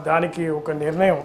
దానికి ఒక నిర్ణయం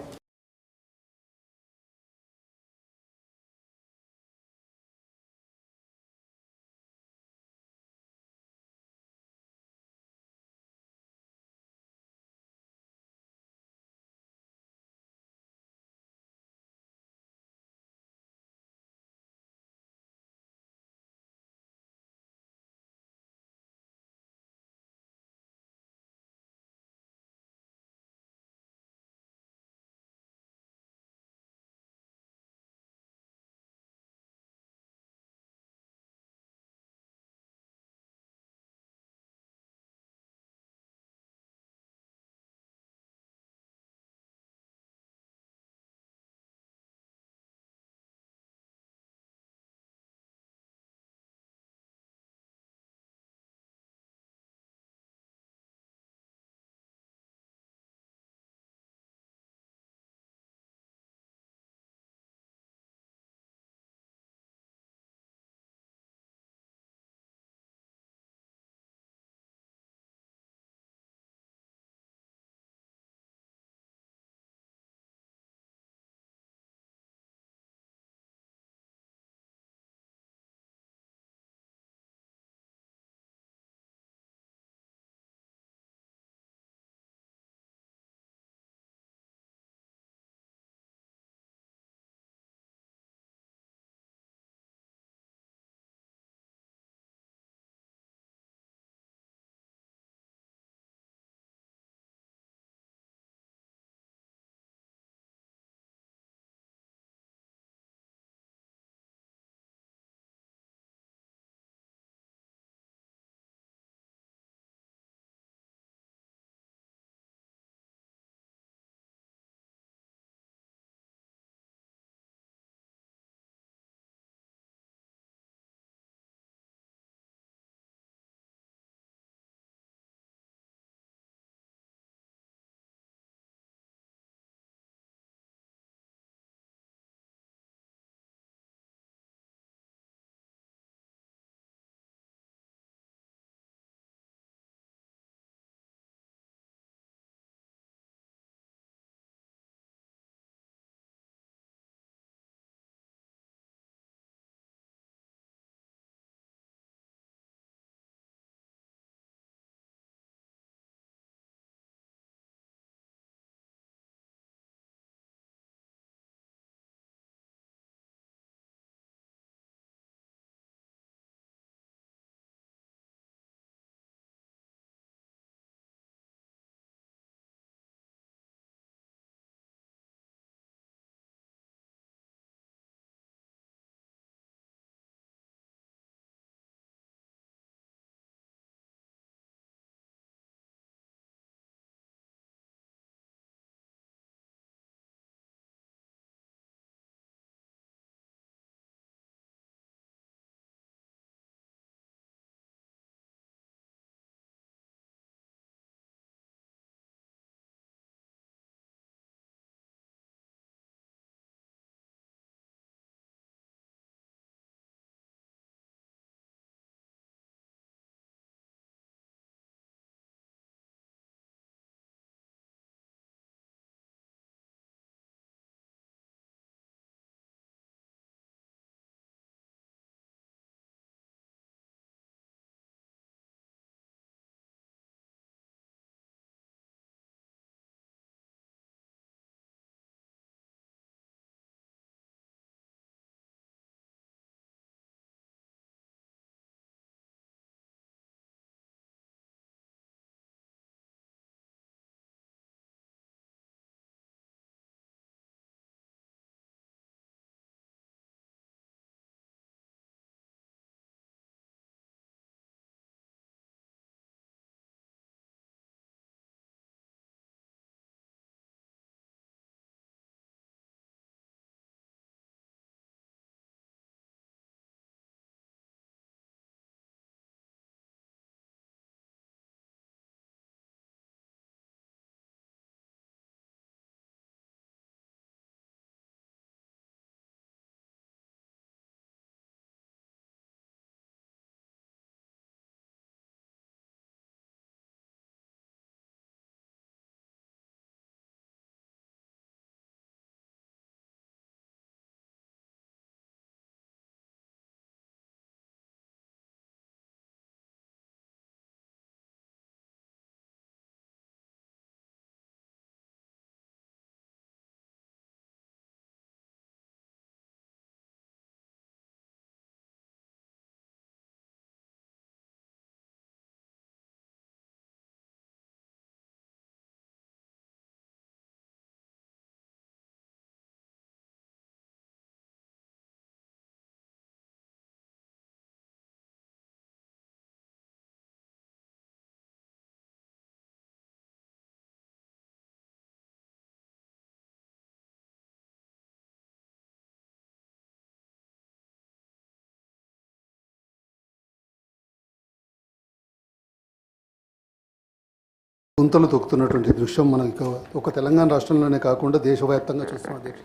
గుంతలు తొక్కుతున్నటువంటి దృశ్యం మనకి ఒక తెలంగాణ రాష్ట్రంలోనే కాకుండా దేశవ్యాప్తంగా చూస్తున్నాం అధ్యక్ష.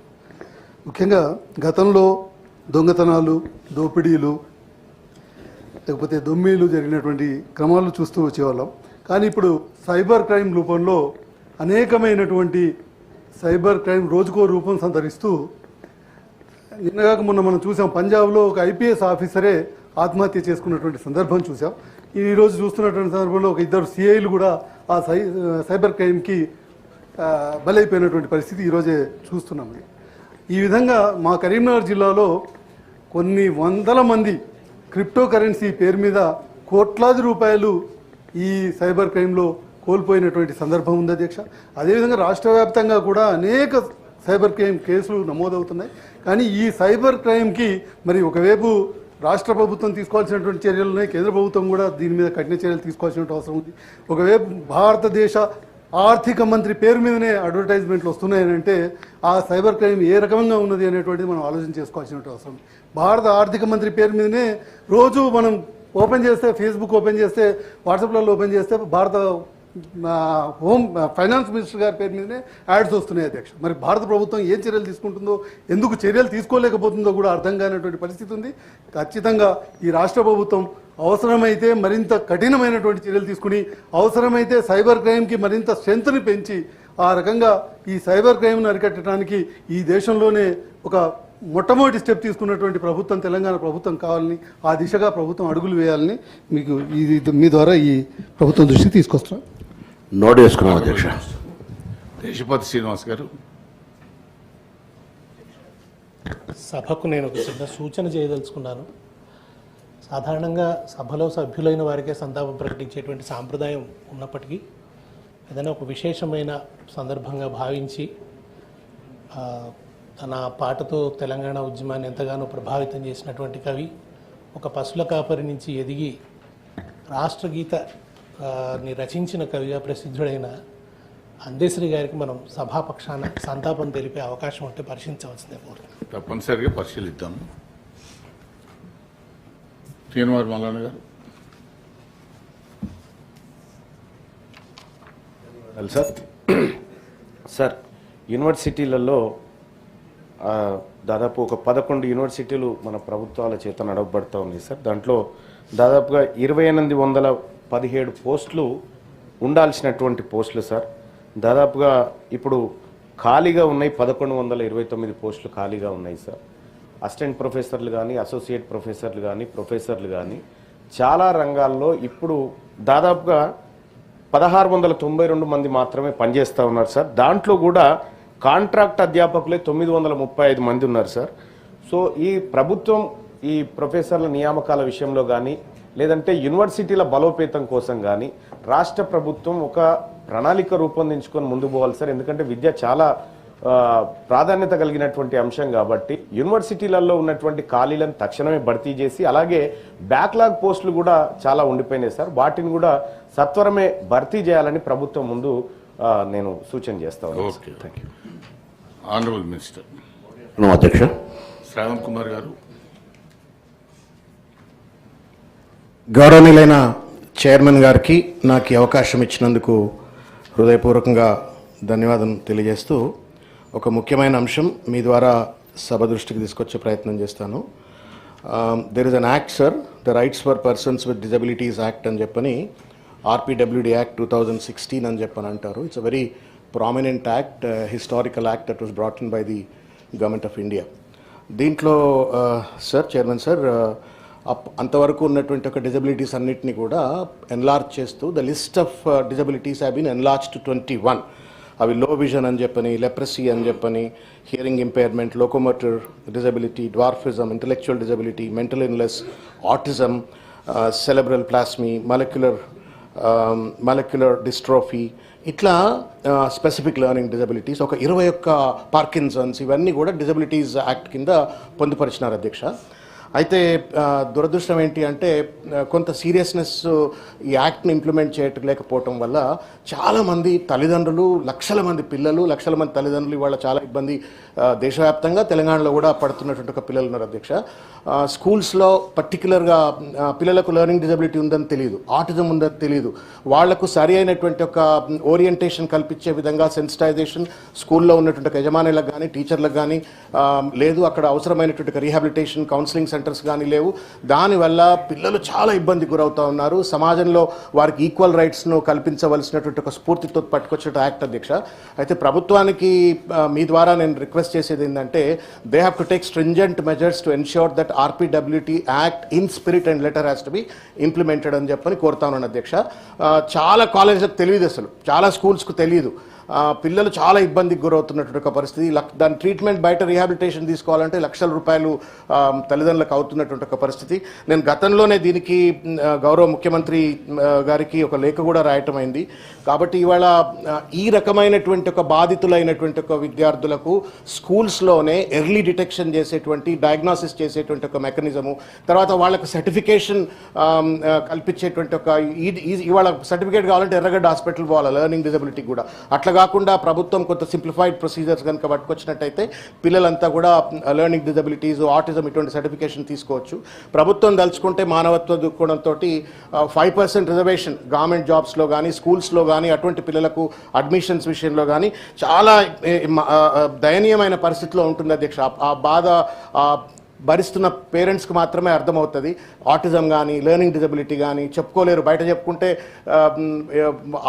ముఖ్యంగా గతంలో దొంగతనాలు, దోపిడీలు, లేకపోతే దొమ్మీలు జరిగినటువంటి క్రమాలు చూస్తూ వచ్చేవాళ్ళం. కానీ ఇప్పుడు సైబర్ క్రైమ్ రూపంలో అనేకమైనటువంటి సైబర్ క్రైమ్ రోజుకో రూపం సంతరిస్తూ, నిన్నగాక మొన్న మనం చూసాం పంజాబ్లో ఒక ఐపీఎస్ ఆఫీసరే ఆత్మహత్య చేసుకున్నటువంటి సందర్భం చూసాం. ఈరోజు చూస్తున్నటువంటి సందర్భంలో ఒక ఇద్దరు సిఐలు కూడా ఆ సైబర్ క్రైమ్కి బలైపోయినటువంటి పరిస్థితి ఈరోజే చూస్తున్నాం. ఈ విధంగా మా కరీంనగర్ జిల్లాలో కొన్ని వందల మంది క్రిప్టో కరెన్సీ పేరు మీద కోట్లాది రూపాయలు ఈ సైబర్ క్రైమ్లో కోల్పోయినటువంటి సందర్భం ఉంది అధ్యక్ష. అదేవిధంగా రాష్ట్ర వ్యాప్తంగా కూడా అనేక సైబర్ క్రైమ్ కేసులు నమోదవుతున్నాయి. కానీ ఈ సైబర్ క్రైమ్కి మరి ఒకవైపు రాష్ట్ర ప్రభుత్వం తీసుకోవాల్సినటువంటి చర్యలు ఉన్నాయి, కేంద్ర ప్రభుత్వం కూడా దీని మీద కఠిన చర్యలు తీసుకోవాల్సిన అవసరం ఉంది. ఒకవైపు భారతదేశ ఆర్థిక మంత్రి పేరు మీదనే అడ్వర్టైజ్మెంట్లు వస్తున్నాయనంటే ఆ సైబర్ క్రైమ్ ఏ రకంగా ఉన్నది అనేటువంటిది మనం ఆలోచన చేసుకోవాల్సిన అవసరం. భారత ఆర్థిక మంత్రి పేరు మీదనే రోజు మనం ఓపెన్ చేస్తే, ఫేస్బుక్ ఓపెన్ చేస్తే, వాట్సాప్లలో ఓపెన్ చేస్తే భారత హోమ్ ఫైనాన్స్ మినిస్టర్ గారి పేరు మీదనే యాడ్స్ వస్తున్నాయి అధ్యక్ష. మరి భారత ప్రభుత్వం ఏం చర్యలు తీసుకుంటుందో, ఎందుకు చర్యలు తీసుకోలేకపోతుందో కూడా అర్థం కానటువంటి పరిస్థితి ఉంది. ఖచ్చితంగా ఈ రాష్ట్ర ప్రభుత్వం అవసరమైతే మరింత కఠినమైనటువంటి చర్యలు తీసుకుని, అవసరమైతే సైబర్ క్రైమ్కి మరింత స్ట్రెంత్ని పెంచి ఆ రకంగా ఈ సైబర్ క్రైమ్ను అరికట్టడానికి ఈ దేశంలోనే ఒక మొట్టమొదటి స్టెప్ తీసుకున్నటువంటి ప్రభుత్వం తెలంగాణ ప్రభుత్వం కావాలని, ఆ దిశగా ప్రభుత్వం అడుగులు వేయాలని మీకు మీ ద్వారా ఈ ప్రభుత్వం దృష్టికి తీసుకొస్తాం. నోట్ చేసుకున్నాం అధ్యక్ష. దేశపతి శ్రీనివాస్ గారు. సభకు నేను ఒక చిన్న సూచన చేయదలుచుకున్నాను. సాధారణంగా సభలో సభ్యులైన వారికే సంతాపం ప్రకటించేటువంటి సాంప్రదాయం ఉన్నప్పటికీ ఏదైనా ఒక విశేషమైన సందర్భంగా భావించి తన పాటతో తెలంగాణ ఉద్యమాన్ని ఎంతగానో ప్రభావితం చేసినటువంటి కవి, ఒక పశుల కాపరి నుంచి ఎదిగి రాష్ట్రగీతని రచించిన కవిగా ప్రసిద్ధుడైన అందేశ్వరి గారికి మనం సభాపక్షాన సంతాపం తెలిపే అవకాశం ఉంటే పరిశీలించవలసిందే కోరుతున్నాను. తప్పనిసరిగా పరిశీలిద్దాము. శ్రీనివాస్ మల్లన్న గారు. సార్, యూనివర్సిటీలలో దాదాపు ఒక 11 యూనివర్సిటీలు మన ప్రభుత్వాల చేత నడవబడుతూ ఉన్నాయి సార్. దాంట్లో దాదాపుగా 2817 పోస్టులు ఉండాల్సినటువంటి పోస్టులు సార్. దాదాపుగా ఇప్పుడు ఖాళీగా ఉన్నాయి 1129 పోస్టులు ఖాళీగా ఉన్నాయి సార్. అసిస్టెంట్ ప్రొఫెసర్లు కానీ, అసోసియేట్ ప్రొఫెసర్లు కానీ, ప్రొఫెసర్లు కానీ చాలా రంగాల్లో ఇప్పుడు దాదాపుగా 1692 మంది మాత్రమే పనిచేస్తూ ఉన్నారు సార్. దాంట్లో కూడా కాంట్రాక్ట్ అధ్యాపకులే 935 మంది ఉన్నారు సార్. సో ఈ ప్రభుత్వం ఈ ప్రొఫెసర్ల నియామకాల విషయంలో కానీ, లేదంటే యూనివర్సిటీల బలోపేతం కోసం కానీ రాష్ట్ర ప్రభుత్వం ఒక ప్రణాళిక రూపొందించుకొని ముందుకు పోవాలి సార్. ఎందుకంటే విద్య చాలా ప్రాధాన్యత కలిగినటువంటి అంశం కాబట్టి యూనివర్సిటీలలో ఉన్నటువంటి ఖాళీలను తక్షణమే భర్తీ చేసి, అలాగే బ్యాక్లాగ్ పోస్టులు కూడా చాలా ఉండిపోయినాయి సార్, వాటిని కూడా సత్వరమే భర్తీ చేయాలని ప్రభుత్వం ముందు నేను సూచన చేస్తాను. Thank you. Honourable minister. అధ్యక్ష. శ్రావణ్ కుమార్ గారు. గౌరవనీయులైన చైర్మన్ గారికి నాకు ఈ అవకాశం ఇచ్చినందుకు హృదయపూర్వకంగా ధన్యవాదం తెలియజేస్తూ, ఒక ముఖ్యమైన అంశం మీ ద్వారా సభ దృష్టికి తీసుకొచ్చే ప్రయత్నం చేస్తాను. There is an act sir, the rights for persons with disabilities act అని చెప్పని, RPWD యాక్ట్ 2016 అని చెప్పని అంటారు. It's a very prominent act, historical act that was brought in by the government of India. దీంట్లో సార్, చైర్మన్ సార్, అంతవరకు ఉన్నటువంటి ఒక disabilities అన్నిటిని కూడా ఎన్లార్జ్ చేస్తూ the list of disabilities have been enlarge to 21. అవి లో విజన్ అని చెప్పని, లెప్రసీ అని చెప్పని, hearing impairment, locomotor disability, dwarfism, intellectual disability, mental illness, autism, cerebral palsy, molecular dystrophy, ఇట్లా స్పెసిఫిక్ లెర్నింగ్ డిజబిలిటీస్, ఒక 21 పార్కిన్సన్స్, ఇవన్నీ కూడా డిజబిలిటీస్ యాక్ట్ కింద పొందుపరిచినారు అధ్యక్ష. అయితే దురదృష్టం ఏంటి అంటే కొంత సీరియస్నెస్ ఈ యాక్ట్ని ఇంప్లిమెంట్ చేయలేకపోవటం వల్ల చాలామంది తల్లిదండ్రులు, లక్షల మంది పిల్లలు, లక్షల మంది తల్లిదండ్రులు ఇవాళ చాలా ఇబ్బంది దేశవ్యాప్తంగా తెలంగాణలో కూడా పడుతున్నటువంటి ఒక పిల్లలు ఉన్నారు అధ్యక్ష. స్కూల్స్లో పర్టికులర్గా పిల్లలకు లెర్నింగ్ డిజబిలిటీ ఉందని తెలియదు, ఆటిజం ఉందని తెలియదు. వాళ్లకు సరి అయినటువంటి ఒక ఓరియంటేషన్ కల్పించే విధంగా సెన్సిటైజేషన్ స్కూల్లో ఉన్నటువంటి ఒక యజమానులకు కానీ టీచర్లకు కానీ లేదు. అక్కడ అవసరమైనటువంటి రీహాబిలిటేషన్ కౌన్సిలింగ్ సెంటర్స్ కానీ లేవు. దానివల్ల పిల్లలు చాలా ఇబ్బంది గురవుతూ ఉన్నారు. సమాజంలో వారికి ఈక్వల్ రైట్స్ను కల్పించవలసినటువంటి ఒక స్ఫూర్తితో పట్టుకొచ్చిన యాక్ట్ అధ్యక్ష. అయితే ప్రభుత్వానికి మీ ద్వారా నేను రిక్వెస్ట్ చేసేది ఏంటంటే they have to take stringent measures to ensure that RPWD act in spirit and letter has to be implemented అని చెప్పని కోరుతా ఉన్నాను అధ్యక్ష. చాలా కాలేజీలకు తెలియదు, అసలు చాలా స్కూల్స్కు తెలియదు. పిల్లలు చాలా ఇబ్బందికి గురవుతున్నటువంటి ఒక పరిస్థితి. దాని ట్రీట్మెంట్ బయట రీహాబిలిటేషన్ తీసుకోవాలంటే లక్షల రూపాయలు తల్లిదండ్రులకు అవుతున్నటువంటి ఒక పరిస్థితి. నేను గతంలోనే దీనికి గౌరవ ముఖ్యమంత్రి గారికి ఒక లేఖ కూడా రాయటం అయింది. కాబట్టి ఇవాళ ఈ రకమైనటువంటి ఒక బాధితులైనటువంటి ఒక విద్యార్థులకు స్కూల్స్లోనే ఎర్లీ డిటెక్షన్ చేసేటువంటి, డయాగ్నోసిస్ చేసేటువంటి ఒక మెకానిజము, తర్వాత వాళ్ళకు సర్టిఫికేషన్ కల్పించేటువంటి ఒక ఇవాళ సర్టిఫికేట్ కావాలంటే ఎర్రగడ్డ హాస్పిటల్ పోవాలి లెర్నింగ్ డిజబిలిటీ కూడా. అట్లా కాకుండా ప్రభుత్వం కొంత సింప్లిఫైడ్ ప్రొసీజర్స్ కనుక పట్టుకొచ్చినట్టయితే పిల్లలంతా కూడా లెర్నింగ్ డిజబిలిటీస్, ఆటిజం ఇటువంటి సర్టిఫికేషన్ తీసుకోవచ్చు. ప్రభుత్వం దలుచుకుంటే మానవత్వ దృక్కోణంతో 5% రిజర్వేషన్ గవర్నమెంట్ జాబ్స్లో కానీ స్కూల్స్లో కానీ అటువంటి పిల్లలకు అడ్మిషన్స్ విషయంలో కానీ చాలా దయనీయమైన పరిస్థితిలో ఉంటుంది అధ్యక్ష. ఆ బాధ భరిస్తున్న పేరెంట్స్కి మాత్రమే అర్థమవుతుంది. ఆటిజం కానీ లెర్నింగ్ డిజబిలిటీ కానీ చెప్పుకోలేరు, బయట చెప్పుకుంటే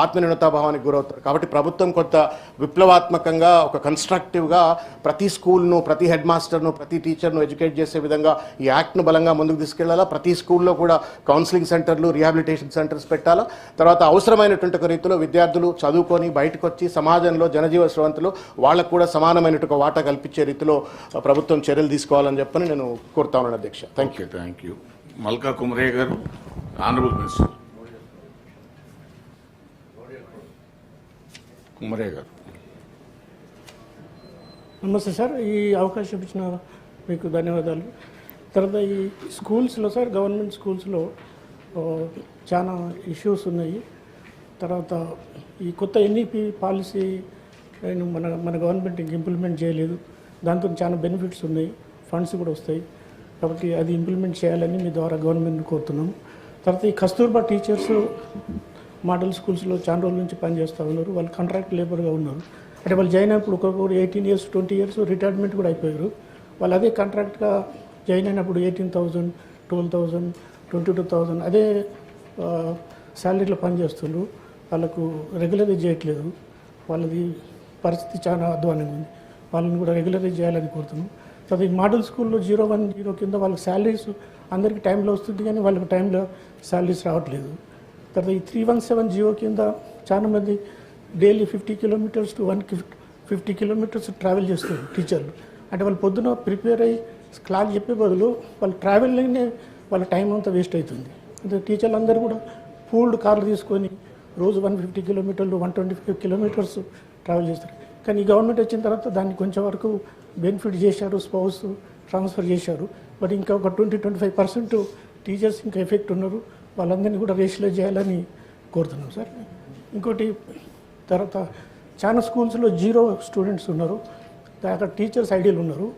ఆత్మన్యూనతాభావానికి గురవుతారు. కాబట్టి ప్రభుత్వం కొంత విప్లవాత్మకంగా ఒక కన్స్ట్రక్టివ్గా ప్రతి స్కూల్ను, ప్రతి హెడ్ మాస్టర్ను, ప్రతి టీచర్ను ఎడ్యుకేట్ చేసే విధంగా ఈ యాక్ట్ను బలంగా ముందుకు తీసుకెళ్లాలా. ప్రతి స్కూల్లో కూడా కౌన్సిలింగ్ సెంటర్లు, రీహాబిలిటేషన్ సెంటర్స్ పెట్టాలా. తర్వాత అవసరమైనటువంటి ఒక రీతిలో విద్యార్థులు చదువుకొని బయటకు వచ్చి సమాజంలో జనజీవ స్రవంతిలో వాళ్ళకు కూడా సమానమైనటువంటి ఒక వాటా కల్పించే రీతిలో ప్రభుత్వం చర్యలు తీసుకోవాలని చెప్పని నేను కోరుతా ఉన్నాను అధ్యక్ష. Thank you. మల్కా కుమరయ్య గారు, ఆనరబుల్ మినిస్టర్. కుమరయ్య గారు. నమస్తే సార్, ఈ అవకాశం ఇచ్చిన మీకు ధన్యవాదాలు. తర్వాత ఈ స్కూల్స్లో సార్, గవర్నమెంట్ స్కూల్స్లో చాలా ఇష్యూస్ ఉన్నాయి. తర్వాత ఈ కొత్త ఎన్ఈపి పాలసీ మన గవర్నమెంట్ ఇంప్లిమెంట్ చేయలేదు. దాంతో చాలా బెనిఫిట్స్ ఉన్నాయి, ఫండ్స్ కూడా వస్తాయి. కాబట్టి అది ఇంప్లిమెంట్ చేయాలని మీ ద్వారా గవర్నమెంట్ని కోరుతున్నాము. తర్వాత ఈ కస్తూర్బా టీచర్స్ మోడల్ స్కూల్స్లో చాలా రోజుల నుంచి పనిచేస్తూ ఉన్నారు. వాళ్ళు కాంట్రాక్ట్ లేబర్గా ఉన్నారు. అంటే వాళ్ళు జాయిన్ అయినప్పుడు ఒక్కొక్కరు 18 years 20 years రిటైర్మెంట్ కూడా అయిపోయారు. వాళ్ళు అదే కాంట్రాక్ట్గా జాయిన్ అయినప్పుడు 18,000, 12,000, 22,000 అదే శాలరీలో పనిచేస్తున్నారు. వాళ్ళకు రెగ్యులరైజ్ చేయట్లేదు. వాళ్ళది పరిస్థితి చాలా అధ్వానంగా ఉంది. వాళ్ళని కూడా రెగ్యులరైజ్ చేయాలని కోరుతున్నాం. తర్వాత ఈ మోడల్ స్కూల్లో 010 కింద వాళ్ళకి శాలరీస్ అందరికీ టైంలో వస్తుంది, కానీ వాళ్ళకి టైంలో శాలరీస్ రావట్లేదు. తర్వాత ఈ 317 కింద చాలామంది daily 50 kilometers to 150 kilometers travel చేస్తారు టీచర్లు. అంటే వాళ్ళు పొద్దున ప్రిపేర్ అయ్యి క్లాస్ చెప్పే బదులు వాళ్ళు ట్రావెల్లోనే వాళ్ళ టైం అంతా వేస్ట్ అవుతుంది. అంటే టీచర్లు అందరూ కూడా పూల్డ్ కార్లు తీసుకొని రోజు 150 kilometers, 125 kilometers ట్రావెల్ చేస్తారు. కానీ ఈ గవర్నమెంట్ వచ్చిన తర్వాత దాన్ని కొంచెం వరకు బెనిఫిట్ చేశారు, స్పౌస్ ట్రాన్స్ఫర్ చేశారు. బట్ ఇంకా ఒక 20-25% టీచర్స్ ఇంకా ఎఫెక్ట్ ఉన్నారు. వాళ్ళందరినీ కూడా రేషనలైజ్ చేయాలని కోరుతున్నాం సార్. ఇంకోటి, తర్వాత చాలా స్కూల్స్లో 0 students ఉన్నారు. అక్కడ టీచర్స్ ఐడియల్ ఉన్నారు.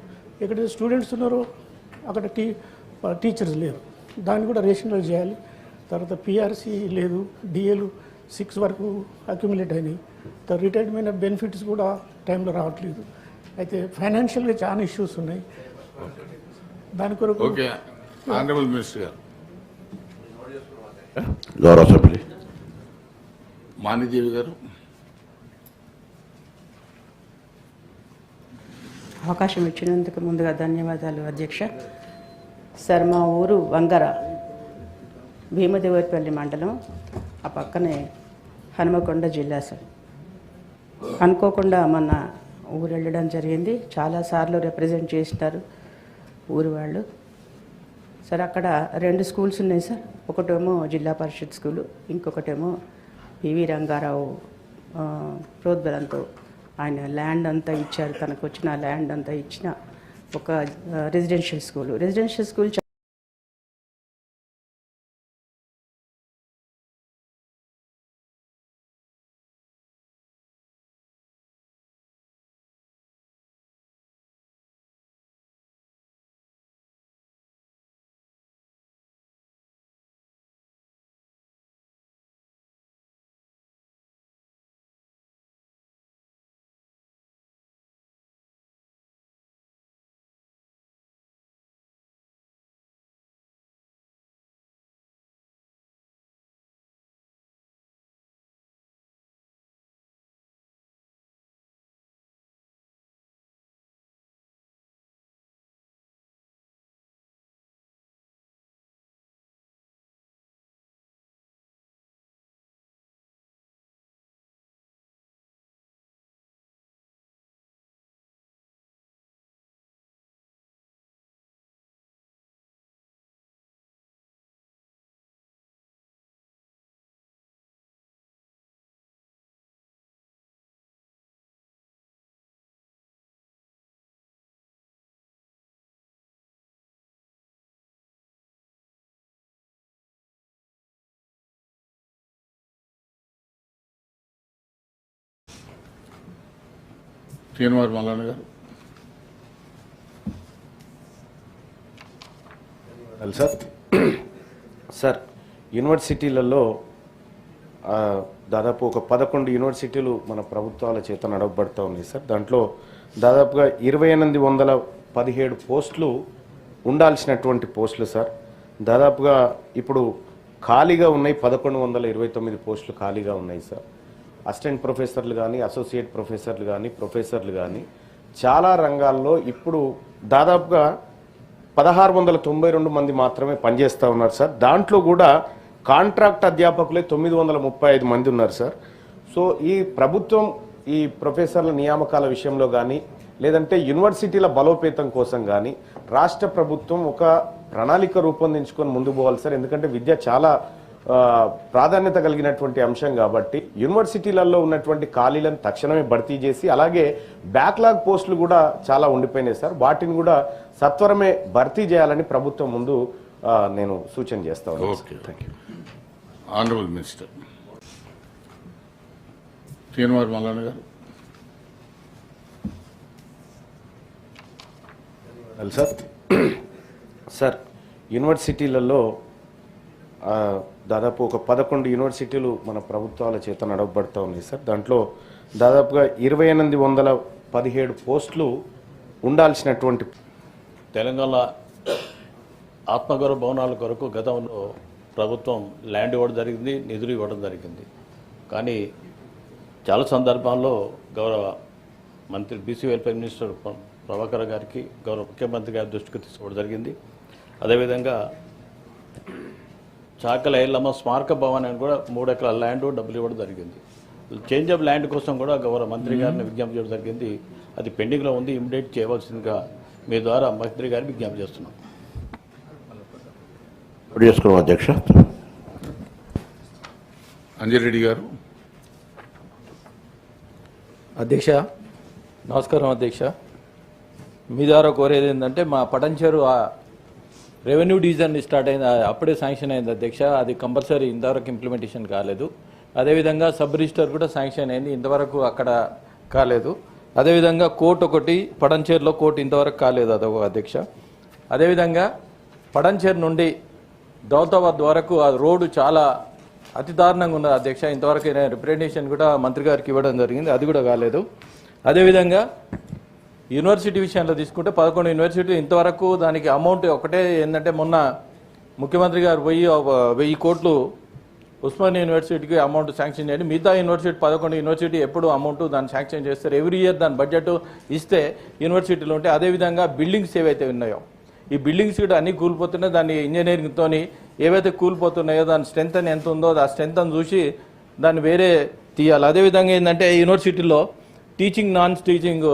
ఎక్కడైతే స్టూడెంట్స్ ఉన్నారో అక్కడ టీచర్స్ లేరు. దాన్ని కూడా రేషనలైజ్ చేయాలి. తర్వాత పిఆర్సీ లేదు, డిఏలు 6 వరకు అక్యుములేట్ అయినాయి. రిటైర్మెంట్ బెనిఫిట్స్ కూడా టైంలో రావట్లేదు. అయితే ఫైనాన్షియల్గా చాలా ఇష్యూస్ ఉన్నాయి. దాని కొరకు ఓకే, ఆనరబుల్ మినిస్టర్ గారు. గౌరవ సభ్యులు మానిదేవి గారు. అవకాశం ఇచ్చినందుకు ముందుగా ధన్యవాదాలు అధ్యక్ష. సార్, మా ఊరు వంగర, భీమదేవరపల్లి మండలం, ఆ పక్కనే హనుమకొండ జిల్లా సార్. అనుకోకుండా మొన్న ఊరు వెళ్ళడం జరిగింది. చాలాసార్లు రిప్రజెంట్ చేస్తారు ఊరు వాళ్ళు. సార్, అక్కడ 2 schools ఉన్నాయి సార్. ఒకటేమో జిల్లా పరిషత్ స్కూలు, ఇంకొకటేమో పివి రంగారావు ప్రోద్బలంతో ఆయన ల్యాండ్ అంతా ఇచ్చారు. తనకు వచ్చిన ల్యాండ్ అంతా ఇచ్చిన ఒక రెసిడెన్షియల్ స్కూల్ శ్రీనివాస్ మల్లన్న గారు. సార్ సార్ యూనివర్సిటీలలో దాదాపు ఒక 11 యూనివర్సిటీలు మన ప్రభుత్వాల చేత నడవబడుతూ ఉన్నాయి సార్. దాంట్లో దాదాపుగా 2817 పోస్టులు ఉండాల్సినటువంటి పోస్టులు సార్. దాదాపుగా ఇప్పుడు ఖాళీగా ఉన్నాయి 1129 పోస్టులు ఖాళీగా ఉన్నాయి సార్. అసిస్టెంట్ ప్రొఫెసర్లు కానీ, అసోసియేట్ ప్రొఫెసర్లు కానీ, ప్రొఫెసర్లు కానీ చాలా రంగాల్లో ఇప్పుడు దాదాపుగా 1692 మంది మాత్రమే పనిచేస్తూ ఉన్నారు సార్. దాంట్లో కూడా కాంట్రాక్ట్ అధ్యాపకులే 935 మంది ఉన్నారు సార్. సో ఈ ప్రభుత్వం ఈ ప్రొఫెసర్ల నియామకాల విషయంలో కానీ, లేదంటే యూనివర్సిటీల బలోపేతం కోసం కానీ రాష్ట్ర ప్రభుత్వం ఒక ప్రణాళిక రూపొందించుకొని ముందుకు పోవాలి సార్. ఎందుకంటే విద్య చాలా ప్రాధాన్యత కలిగినటువంటి అంశం కాబట్టి యూనివర్సిటీలలో ఉన్నటువంటి ఖాళీలను తక్షణమే భర్తీ చేసి, అలాగే బ్యాక్లాగ్ పోస్టులు కూడా చాలా ఉండిపోయినాయి సార్. వాటిని కూడా సత్వరమే భర్తీ చేయాలని ప్రభుత్వం ముందు నేను సూచన చేస్తా ఉన్నాను. Okay, thank you. Honourable minister Srinivas Mallanna గారు. సార్ సార్ యూనివర్సిటీలలో దాదాపు ఒక 11 యూనివర్సిటీలు మన ప్రభుత్వాల చేత నడవబడుతూ ఉన్నాయి సార్. దాంట్లో దాదాపుగా 2817 పోస్టులు ఉండాల్సినటువంటి తెలంగాణ ఆత్మగౌరవ భవనాల కొరకు గతంలో ప్రభుత్వం ల్యాండ్ ఇవ్వడం జరిగింది, నిధులు ఇవ్వడం జరిగింది. కానీ చాలా సందర్భాల్లో గౌరవ మంత్రి బీసీ వెల్ఫేర్ మినిస్టర్ ప్రభాకర్ గారికి, గౌరవ ముఖ్యమంత్రి గారి దృష్టికి తీసుకోవడం జరిగింది. అదేవిధంగా చాకల ఎల్లమ్మ స్మారక భవనాన్ని కూడా 3 ఎకరాల ల్యాండ్ డబ్బులు ఇవ్వడం జరిగింది. చేంజ్ ఆఫ్ ల్యాండ్ కోసం కూడా గౌరవ మంత్రి గారిని విజ్ఞప్తి చేయడం జరిగింది. అది పెండింగ్లో ఉంది, ఇమ్మీడియట్ చేయవలసిందిగా మీ ద్వారా మంత్రి గారిని విజ్ఞప్తి చేస్తున్నాం. చేసుకున్నాం అధ్యక్ష. అంజిరెడ్డి గారు. అధ్యక్ష నమస్కారం. అధ్యక్ష, మీ ద్వారా కోరేది ఏంటంటే మా పటంచెరు రెవెన్యూ డివిజన్ స్టార్ట్ అయింది, అప్పుడే శాంక్షన్ అయింది అధ్యక్ష. అది కంపల్సరీ ఇంతవరకు ఇంప్లిమెంటేషన్ కాలేదు. అదేవిధంగా సబ్ రిజిస్టర్ కూడా శాంక్షన్ అయింది, ఇంతవరకు అక్కడ కాలేదు. అదేవిధంగా కోర్టు ఒకటి పటంచేరులో కోర్టు ఇంతవరకు కాలేదు అదొక అధ్యక్ష. అదేవిధంగా పటంచేరు నుండి దౌతాబాద్ వరకు ఆ రోడ్డు చాలా అతి దారుణంగా ఉన్నది అధ్యక్ష. ఇంతవరకు రిప్రజెంటేషన్ కూడా మంత్రి గారికి ఇవ్వడం జరిగింది, అది కూడా కాలేదు. అదేవిధంగా యూనివర్సిటీ విషయంలో తీసుకుంటే 11 యూనివర్సిటీ ఇంతవరకు దానికి అమౌంట్ ఒకటే ఏంటంటే, మొన్న ముఖ్యమంత్రి గారు 1000 కోట్లు ఉస్మానియా యూనివర్సిటీకి అమౌంట్ శాంక్షన్ చేయండి. మిగతా యూనివర్సిటీ 11 యూనివర్సిటీ ఎప్పుడు అమౌంట్ దాన్ని శాంక్షన్ చేస్తారు. ఎవ్రీ ఇయర్ దాని బడ్జెట్ ఇస్తే యూనివర్సిటీలు ఉంటే, అదేవిధంగా బిల్డింగ్స్ ఏవైతే ఉన్నాయో ఈ బిల్డింగ్స్ కూడా అన్నీ కూలిపోతున్నాయి. దాన్ని ఇంజనీరింగ్తో ఏవైతే కూలిపోతున్నాయో దాని స్ట్రెంత్ అని ఎంత ఉందో ఆ స్ట్రెంత్ అని చూసి దాన్ని వేరే తీయాలి. అదేవిధంగా ఏంటంటే యూనివర్సిటీలో టీచింగ్ నాన్ టీచింగ్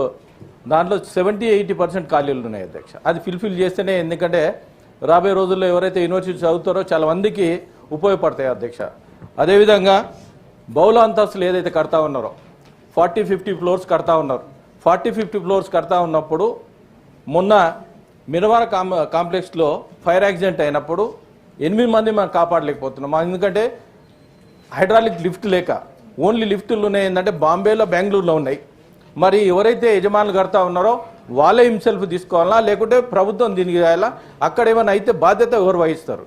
దాంట్లో 70-80% ఖాళీలు ఉన్నాయి అధ్యక్ష. అది ఫిల్ఫిల్ చేస్తేనే, ఎందుకంటే రాబోయే రోజుల్లో ఎవరైతే యూనివర్సిటీ చదువుతారో చాలా మందికి ఉపయోగపడతాయి అధ్యక్ష. అదేవిధంగా బహుళ అంతస్తులు ఏదైతే కడతా ఉన్నారో 40-50 ఫ్లోర్స్ కడతా ఉన్నారు. 40-50 ఫ్లోర్స్ కడతా ఉన్నప్పుడు మొన్న మినవార కాంప్లెక్స్లో ఫైర్ యాక్సిడెంట్ అయినప్పుడు 8 మంది మనం కాపాడలేకపోతున్నాం. ఎందుకంటే హైడ్రాలిక్ లిఫ్ట్ లేక, ఓన్లీ లిఫ్టులు ఉన్నాయి ఏంటంటే బాంబేలో, బెంగళూరులో ఉన్నాయి. మరి ఎవరైతే యజమానులు కడతా ఉన్నారో వాళ్ళే హిమ్సెల్ఫ్ తీసుకోవాలా, లేకుంటే ప్రభుత్వం దీనికి చేయాలా? అక్కడ ఏమైనా అయితే బాధ్యత ఎవరు వహిస్తారు?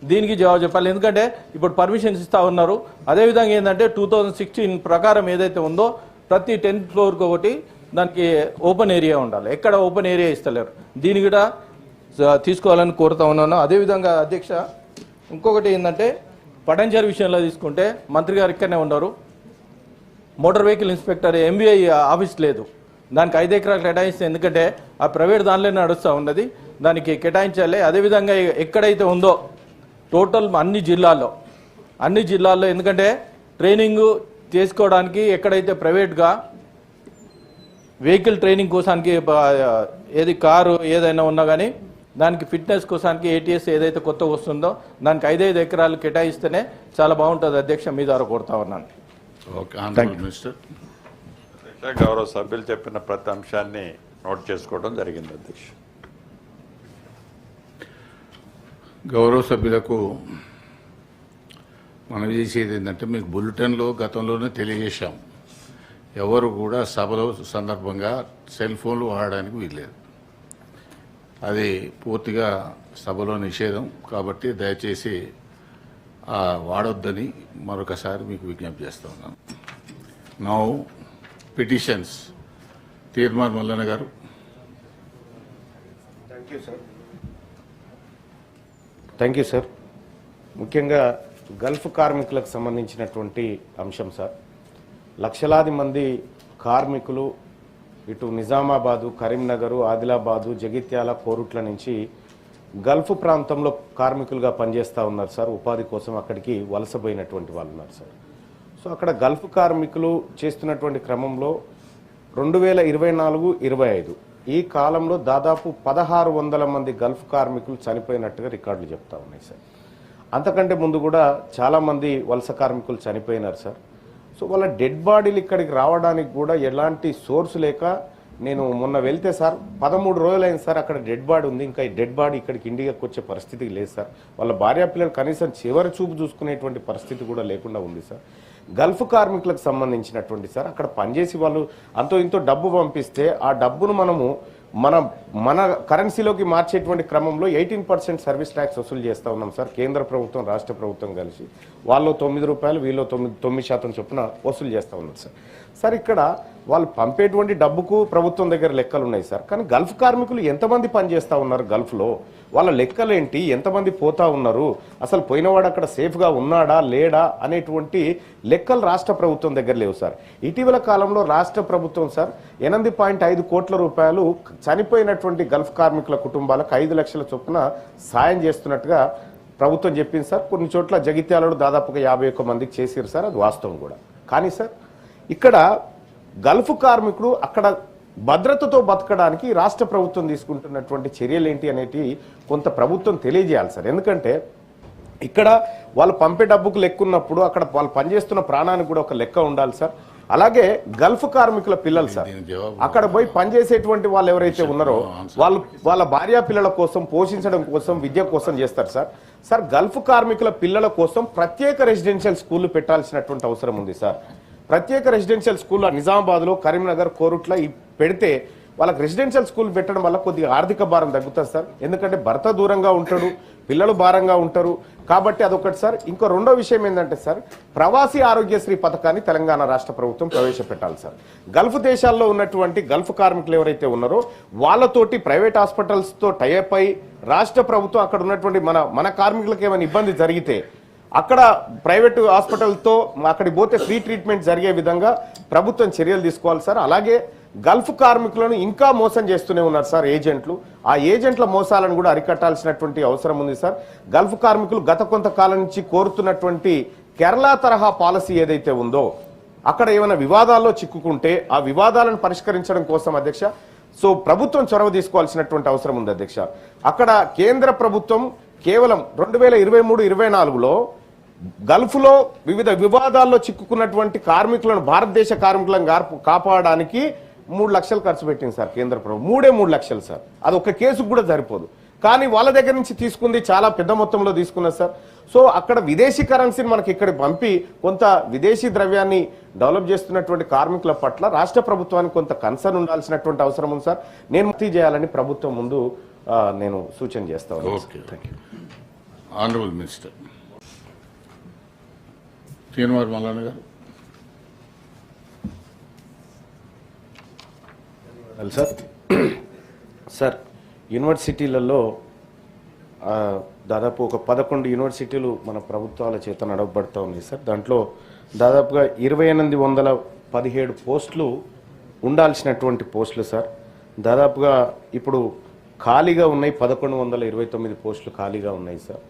దీనికి జవాబు చెప్పాలి. ఎందుకంటే ఇప్పుడు పర్మిషన్స్ ఇస్తూ ఉన్నారు. అదేవిధంగా ఏంటంటే 2016 ప్రకారం ఏదైతే ఉందో ప్రతి 10th ఫ్లోర్కి ఒకటి దానికి ఓపెన్ ఏరియా ఉండాలి. ఎక్కడ ఓపెన్ ఏరియా ఇస్తలేరు. దీన్ని కూడా తీసుకోవాలని కోరుతా ఉన్నాను. అదేవిధంగా అధ్యక్ష ఇంకొకటి ఏంటంటే పటంచేరు విషయంలో తీసుకుంటే మంత్రి గారు ఇక్కడనే ఉన్నారు. Motor vehicle inspector MVI office లేదు, దానికి 5 ఎకరాలు కేటాయిస్తే, ఎందుకంటే ఆ ప్రైవేట్ దానిలోనే నడుస్తూ ఉన్నది, దానికి కేటాయించాలి. అదేవిధంగా ఎక్కడైతే ఉందో టోటల్ అన్ని జిల్లాల్లో ఎందుకంటే ట్రైనింగ్ చేసుకోవడానికి ఎక్కడైతే ప్రైవేట్గా వెహికల్ ట్రైనింగ్ కోసానికి ఏది కారు ఏదైనా ఉన్నా కానీ దానికి ఫిట్నెస్ కోసానికి ATS ఏదైతే కొత్తగా వస్తుందో దానికి 5 ఎకరాలు కేటాయిస్తేనే చాలా బాగుంటుంది అధ్యక్ష. మీ ద్వారా కోరుతా ఉన్నాను. Okay, honourable minister. గౌరవ సభ్యులు చెప్పిన ప్రతి అంశాన్ని నోట్ చేసుకోవడం జరిగింది అధ్యక్ష. గౌరవ సభ్యులకు మనం చేసేది ఏంటంటే, మీకు బులెటిన్లో గతంలోనే తెలియజేశాం. ఎవరు కూడా సభలో సందర్భంగా సెల్ ఫోన్లు వాడడానికి వీల్లేదు. అది పూర్తిగా సభలో నిషేధం. కాబట్టి దయచేసి వాడొద్దని మరొకసారి మీకు విజ్ఞప్తి చేస్తూ ఉన్నాను. Now petitions. తీర్మాన్ Mallanna garu. Thank you sir. ముఖ్యంగా గల్ఫ్ కార్మికులకు సంబంధించినటువంటి అంశం సార్. లక్షలాది మంది కార్మికులు ఇటు నిజామాబాదు, కరీంనగరు, ఆదిలాబాదు, జగిత్యాల, కోరుట్ల నుంచి గల్ఫ్ ప్రాంతంలో కార్మికులుగా పనిచేస్తూ ఉన్నారు సార్. ఉపాధి కోసం అక్కడికి వలసపోయినటువంటి వాళ్ళు ఉన్నారు సార్. సో అక్కడ గల్ఫ్ కార్మికులు చేస్తున్నటువంటి క్రమంలో 2024-25 ఈ కాలంలో దాదాపు 1600 మంది గల్ఫ్ కార్మికులు చనిపోయినట్టుగా రికార్డులు చెప్తా ఉన్నాయి సార్. అంతకంటే ముందు కూడా చాలామంది వలస కార్మికులు చనిపోయినారు సార్. సో వాళ్ళ డెడ్ బాడీలు ఇక్కడికి రావడానికి కూడా ఎలాంటి సోర్స్ లేక నేను మొన్న వెళ్తే సార్ 13 రోజులైంది సార్. అక్కడ డెడ్ బాడీ ఉంది. ఇంకా ఈ డెడ్ బాడీ ఇక్కడికి ఇండియాకి వచ్చే పరిస్థితి లేదు సార్. వాళ్ళ భార్య పిల్లలు కనీసం చివరి చూపు చూసుకునేటువంటి పరిస్థితి కూడా లేకుండా ఉంది సార్. గల్ఫ్ కార్మికులకు సంబంధించినటువంటి సార్ అక్కడ పనిచేసి వాళ్ళు అంతో ఇంతో డబ్బు పంపిస్తే ఆ డబ్బును మనము మన కరెన్సీలోకి మార్చేటువంటి క్రమంలో 18% సర్వీస్ ట్యాక్స్ వసూలు చేస్తూ ఉన్నాం సార్. కేంద్ర ప్రభుత్వం, రాష్ట్ర ప్రభుత్వం కలిసి వాళ్ళు 9 రూపాయలు, వీళ్ళు 9% చొప్పున వసూలు చేస్తూ ఉన్నారు సార్. సార్ ఇక్కడ వాళ్ళు పంపేటువంటి డబ్బుకు ప్రభుత్వం దగ్గర లెక్కలు ఉన్నాయి సార్. కానీ గల్ఫ్ కార్మికులు ఎంతమంది పనిచేస్తూ ఉన్నారు గల్ఫ్లో, వాళ్ళ లెక్కలేంటి, ఎంతమంది పోతా ఉన్నారు, అసలు పోయినవాడు అక్కడ సేఫ్గా ఉన్నాడా లేడా అనేటువంటి లెక్కలు రాష్ట్ర ప్రభుత్వం దగ్గర లేవు సార్. ఇటీవల కాలంలో రాష్ట్ర ప్రభుత్వం సార్ 8.5 కోట్ల రూపాయలు చనిపోయినటువంటి గల్ఫ్ కార్మికుల కుటుంబాలకు 5 లక్షల చొప్పున సాయం చేస్తున్నట్టుగా ప్రభుత్వం చెప్పింది సార్. కొన్ని చోట్ల జగిత్యాలలో దాదాపుగా 51 మందికి చేసారు సార్. అది వాస్తవం కూడా. కానీ సార్ ఇక్కడ గల్ఫ్ కార్మికుడు అక్కడ భద్రతతో బతకడానికి రాష్ట్ర ప్రభుత్వం తీసుకుంటున్నటువంటి చర్యలు ఏంటి అనేటి కొంత ప్రభుత్వం తెలియజేయాలి సార్. ఎందుకంటే ఇక్కడ వాళ్ళు పంపే డబ్బుకు లెక్క ఉన్నప్పుడు అక్కడ వాళ్ళు పనిచేస్తున్న ప్రాణానికి కూడా ఒక లెక్క ఉండాలి సార్. అలాగే గల్ఫ్ కార్మికుల పిల్లలు సార్ అక్కడ పోయి పనిచేసేటువంటి వాళ్ళు ఎవరైతే ఉన్నారో వాళ్ళ భార్య పిల్లల కోసం, పోషించడం కోసం, విద్య కోసం చేస్తారు సార్. సార్ గల్ఫ్ కార్మికుల పిల్లల కోసం ప్రత్యేక రెసిడెన్షియల్ స్కూళ్లు పెట్టాల్సినటువంటి అవసరం ఉంది సార్. ప్రత్యేక రెసిడెన్షియల్ స్కూల్ నిజామాబాద్లో, కరీంనగర్, కోరుట్ల పెడితే వాళ్ళకి రెసిడెన్షియల్ స్కూల్ పెట్టడం వల్ల కొద్దిగా ఆర్థిక భారం తగ్గుతుంది సార్. ఎందుకంటే భర్త దూరంగా ఉంటాడు, పిల్లలు భారంగా ఉంటారు కాబట్టి అదొకటి సార్. ఇంకో రెండో విషయం ఏంటంటే సార్ ప్రవాసీ ఆరోగ్యశ్రీ పథకాన్ని తెలంగాణ రాష్ట్ర ప్రభుత్వం ప్రవేశపెట్టాలి సార్. గల్ఫ్ దేశాల్లో ఉన్నటువంటి గల్ఫ్ కార్మికులు ఎవరైతే ఉన్నారో వాళ్ళతోటి ప్రైవేట్ హాస్పిటల్స్తో టైఅప్ అయి రాష్ట్ర ప్రభుత్వం అక్కడ ఉన్నటువంటి మన కార్మికులకు ఏమైనా ఇబ్బంది జరిగితే అక్కడ ప్రైవేటు హాస్పిటల్తో అక్కడికి పోతే ఫ్రీ ట్రీట్మెంట్ జరిగే విధంగా ప్రభుత్వం చర్యలు తీసుకోవాలి సార్. అలాగే గల్ఫ్ కార్మికులను ఇంకా మోసం చేస్తూనే ఉన్నారు సార్ ఏజెంట్లు. ఆ ఏజెంట్ల మోసాలను కూడా అరికట్టాల్సినటువంటి అవసరం ఉంది సార్. గల్ఫ్ కార్మికులు గత కొంతకాలం నుంచి కోరుతున్నటువంటి కేరళ తరహా పాలసీ ఏదైతే ఉందో అక్కడ ఏమైనా వివాదాల్లో చిక్కుకుంటే ఆ వివాదాలను పరిష్కరించడం కోసం అధ్యక్ష సో ప్రభుత్వం చొరవ తీసుకోవాల్సినటువంటి అవసరం ఉంది అధ్యక్ష. అక్కడ కేంద్ర ప్రభుత్వం కేవలం 2023-24లో గల్ఫ్లో వివిధ వివాదాల్లో చిక్కుకున్నటువంటి కార్మికులను, భారతదేశ కార్మికులను కాపాడడానికి 3 లక్షలు ఖర్చు పెట్టింది సార్ కేంద్ర ప్రభుత్వం. 3 లక్షలు సార్. అది ఒక కేసుకు కూడా సరిపోదు. కానీ వాళ్ళ దగ్గర నుంచి తీసుకుంది చాలా పెద్ద మొత్తంలో తీసుకున్నారు సార్. సో అక్కడ విదేశీ కరెన్సీని మనకి ఇక్కడ పంపి కొంత విదేశీ ద్రవ్యాన్ని డెవలప్ చేస్తున్నటువంటి కార్మికుల పట్ల రాష్ట్ర ప్రభుత్వానికి కొంత కన్సర్న్ ఉండాల్సినటువంటి అవసరం ఉంది సార్. నేను భర్తీ చేయాలని ప్రభుత్వం ముందు నేను సూచన చేస్తాను. ఆనరబుల్ మినిస్టర్ తీర్మాన్ మల్లన్న గారు. సార్ సార్ యూనివర్సిటీలలో దాదాపు ఒక 11 యూనివర్సిటీలు మన ప్రభుత్వాల చేత నడవబడుతూ ఉన్నాయి సార్. దాంట్లో దాదాపుగా 2817 పోస్టులు ఉండాల్సినటువంటి పోస్టులు సార్. దాదాపుగా ఇప్పుడు ఖాళీగా ఉన్నాయి 1129 పోస్టులు ఖాళీగా ఉన్నాయి సార్.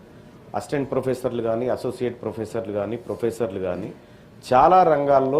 అసిస్టెంట్ ప్రొఫెసర్లు కానీ, అసోసియేట్ ప్రొఫెసర్లు కానీ, ప్రొఫెసర్లు కానీ చాలా రంగాల్లో